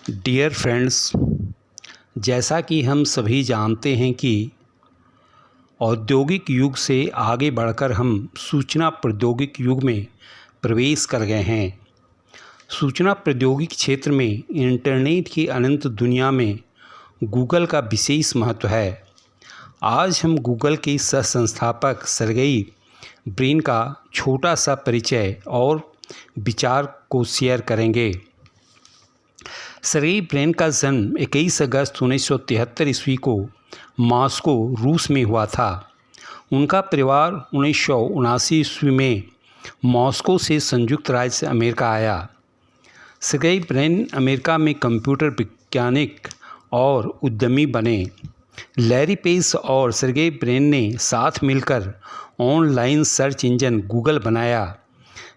Dear friends, जैसा कि हम सभी जानते हैं कि औद्योगिक युग से आगे बढ़कर हम सूचना प्रौद्योगिकी युग में प्रवेश कर गए हैं। सूचना प्रौद्योगिकी क्षेत्र में इंटरनेट की अनंत दुनिया में गूगल का विशेष महत्व है। आज हम गूगल के सह संस्थापक सर्गेई ब्रिन का छोटा सा परिचय और विचार को शेयर करेंगे। सर्गेई ब्रिन का जन्म 21 अगस्त 1973 ईस्वी को मॉस्को, रूस में हुआ था। उनका परिवार 1979 ईस्वी में मॉस्को से संयुक्त राज्य अमेरिका आया। सर्गेई ब्रिन अमेरिका में कंप्यूटर वैज्ञानिक और उद्यमी बने। लैरी पेज और सर्गेई ब्रिन ने साथ मिलकर ऑनलाइन सर्च इंजन गूगल बनाया।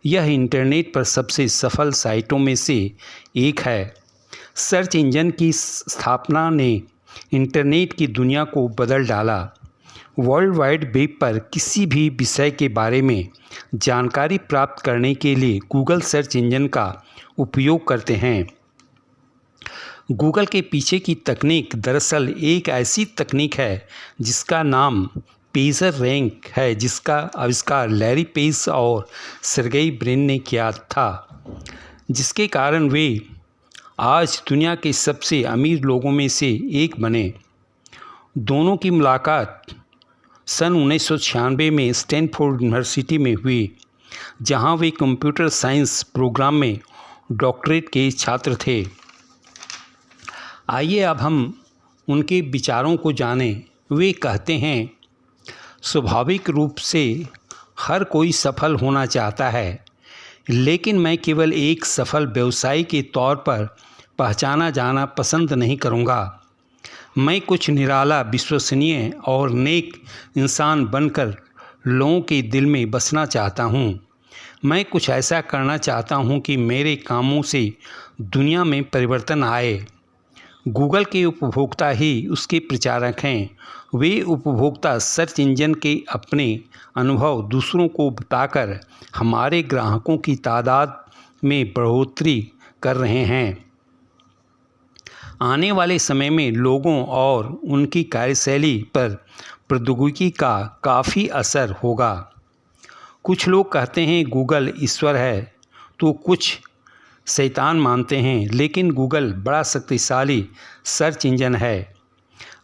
यह इंटरनेट पर सबसे सफल साइटों में से एक है। सर्च इंजन की स्थापना ने इंटरनेट की दुनिया को बदल डाला। वर्ल्ड वाइड वेब पर किसी भी विषय के बारे में जानकारी प्राप्त करने के लिए गूगल सर्च इंजन का उपयोग करते हैं। गूगल के पीछे की तकनीक दरअसल एक ऐसी तकनीक है जिसका नाम पेजर रैंक है, जिसका आविष्कार लैरी पेज और सर्गेई ब्रिन ने किया था, जिसके कारण वे आज दुनिया के सबसे अमीर लोगों में से एक बने। दोनों की मुलाकात सन 1996 में स्टैनफोर्ड यूनिवर्सिटी में हुई, जहां वे कंप्यूटर साइंस प्रोग्राम में डॉक्टरेट के छात्र थे। आइए अब हम उनके विचारों को जानें। वे कहते हैं, स्वाभाविक रूप से हर कोई सफल होना चाहता है, लेकिन मैं केवल एक सफल व्यवसायी के तौर पर पहचाना जाना पसंद नहीं करूँगा। मैं कुछ निराला, विश्वसनीय और नेक इंसान बनकर लोगों के दिल में बसना चाहता हूँ। मैं कुछ ऐसा करना चाहता हूँ कि मेरे कामों से दुनिया में परिवर्तन आए। गूगल के उपभोक्ता ही उसके प्रचारक हैं। वे उपभोक्ता सर्च इंजन के अपने अनुभव दूसरों को बताकर हमारे ग्राहकों की तादाद में बढ़ोतरी कर रहे हैं। आने वाले समय में लोगों और उनकी कार्यशैली पर प्रौद्योगिकी का काफ़ी असर होगा। कुछ लोग कहते हैं गूगल ईश्वर है, तो कुछ शैतान मानते हैं, लेकिन गूगल बड़ा शक्तिशाली सर्च इंजन है।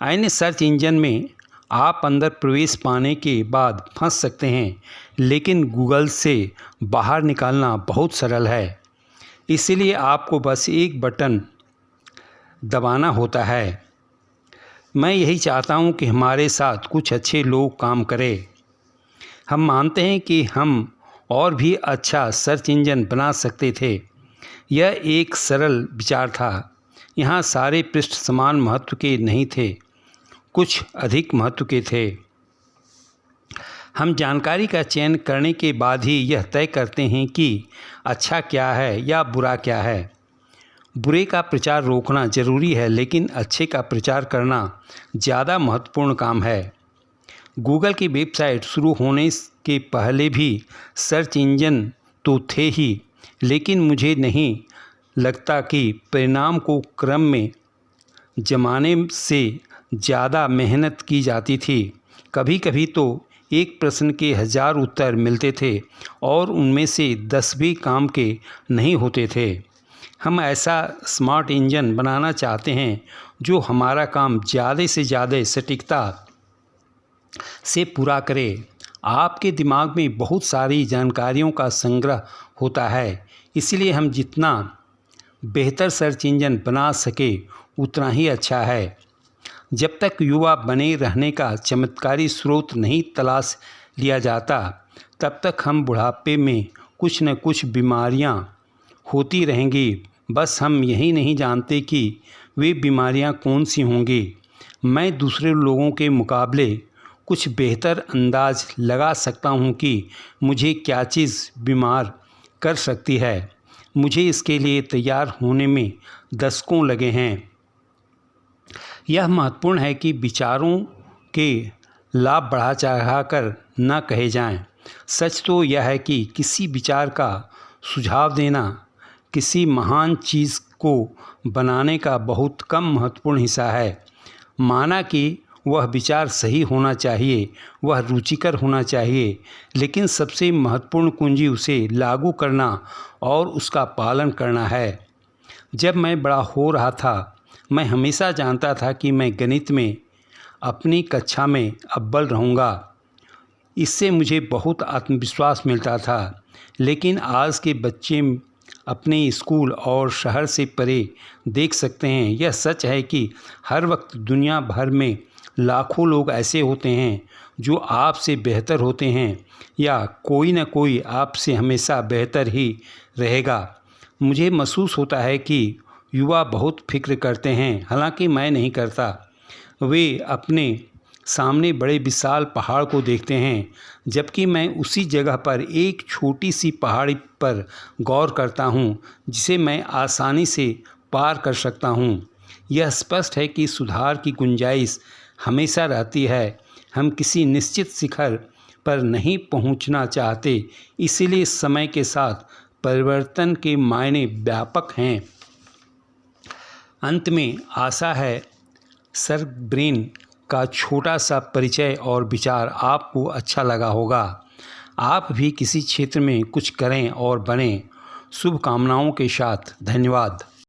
अन्य सर्च इंजन में आप अंदर प्रवेश पाने के बाद फंस सकते हैं, लेकिन गूगल से बाहर निकालना बहुत सरल है। इसलिए आपको बस एक बटन दबाना होता है। मैं यही चाहता हूं कि हमारे साथ कुछ अच्छे लोग काम करें। हम मानते हैं कि हम और भी अच्छा सर्च इंजन बना सकते थे। यह एक सरल विचार था। यहाँ सारे पृष्ठ समान महत्व के नहीं थे, कुछ अधिक महत्व के थे। हम जानकारी का चयन करने के बाद ही यह तय करते हैं कि अच्छा क्या है या बुरा क्या है। बुरे का प्रचार रोकना जरूरी है, लेकिन अच्छे का प्रचार करना ज़्यादा महत्वपूर्ण काम है। गूगल की वेबसाइट शुरू होने के पहले भी सर्च इंजन तो थे ही, लेकिन मुझे नहीं लगता कि परिणाम को क्रम में जमाने से ज़्यादा मेहनत की जाती थी। कभी कभी तो एक प्रश्न के 1000 उत्तर मिलते थे और उनमें से 10 भी काम के नहीं होते थे। हम ऐसा स्मार्ट इंजन बनाना चाहते हैं जो हमारा काम ज़्यादा से ज़्यादा सटीकता से पूरा करे। आपके दिमाग में बहुत सारी जानकारियों का संग्रह होता है, इसलिए हम जितना बेहतर सर्च इंजन बना सके उतना ही अच्छा है। जब तक युवा बने रहने का चमत्कारी स्रोत नहीं तलाश लिया जाता, तब तक हम बुढ़ापे में कुछ न कुछ बीमारियां होती रहेंगी। बस हम यही नहीं जानते कि वे बीमारियां कौन सी होंगी। मैं दूसरे लोगों के मुकाबले कुछ बेहतर अंदाज लगा सकता हूं कि मुझे क्या चीज़ बीमार कर सकती है। मुझे इसके लिए तैयार होने में दशकों लगे हैं। यह महत्वपूर्ण है कि विचारों के लाभ बढ़ा चढ़ा कर न कहे जाएं। सच तो यह है कि किसी विचार का सुझाव देना किसी महान चीज़ को बनाने का बहुत कम महत्वपूर्ण हिस्सा है। माना कि वह विचार सही होना चाहिए, वह रुचिकर होना चाहिए, लेकिन सबसे महत्वपूर्ण कुंजी उसे लागू करना और उसका पालन करना है। जब मैं बड़ा हो रहा था, मैं हमेशा जानता था कि मैं गणित में अपनी कक्षा में अव्वल रहूँगा। इससे मुझे बहुत आत्मविश्वास मिलता था। लेकिन आज के बच्चे अपने स्कूल और शहर से परे देख सकते हैं। यह सच है कि हर वक्त दुनिया भर में लाखों लोग ऐसे होते हैं जो आपसे बेहतर होते हैं, या कोई न कोई आपसे हमेशा बेहतर ही रहेगा। मुझे महसूस होता है कि युवा बहुत फिक्र करते हैं, हालांकि मैं नहीं करता। वे अपने सामने बड़े विशाल पहाड़ को देखते हैं, जबकि मैं उसी जगह पर एक छोटी सी पहाड़ी पर गौर करता हूँ जिसे मैं आसानी से पार कर सकता हूँ। यह स्पष्ट है कि सुधार की गुंजाइश हमेशा रहती है। हम किसी निश्चित शिखर पर नहीं पहुँचना चाहते, इसीलिए समय के साथ परिवर्तन के मायने व्यापक हैं। अंत में आशा है सर ब्रेन का छोटा सा परिचय और विचार आपको अच्छा लगा होगा। आप भी किसी क्षेत्र में कुछ करें और बनें। शुभकामनाओं के साथ, धन्यवाद।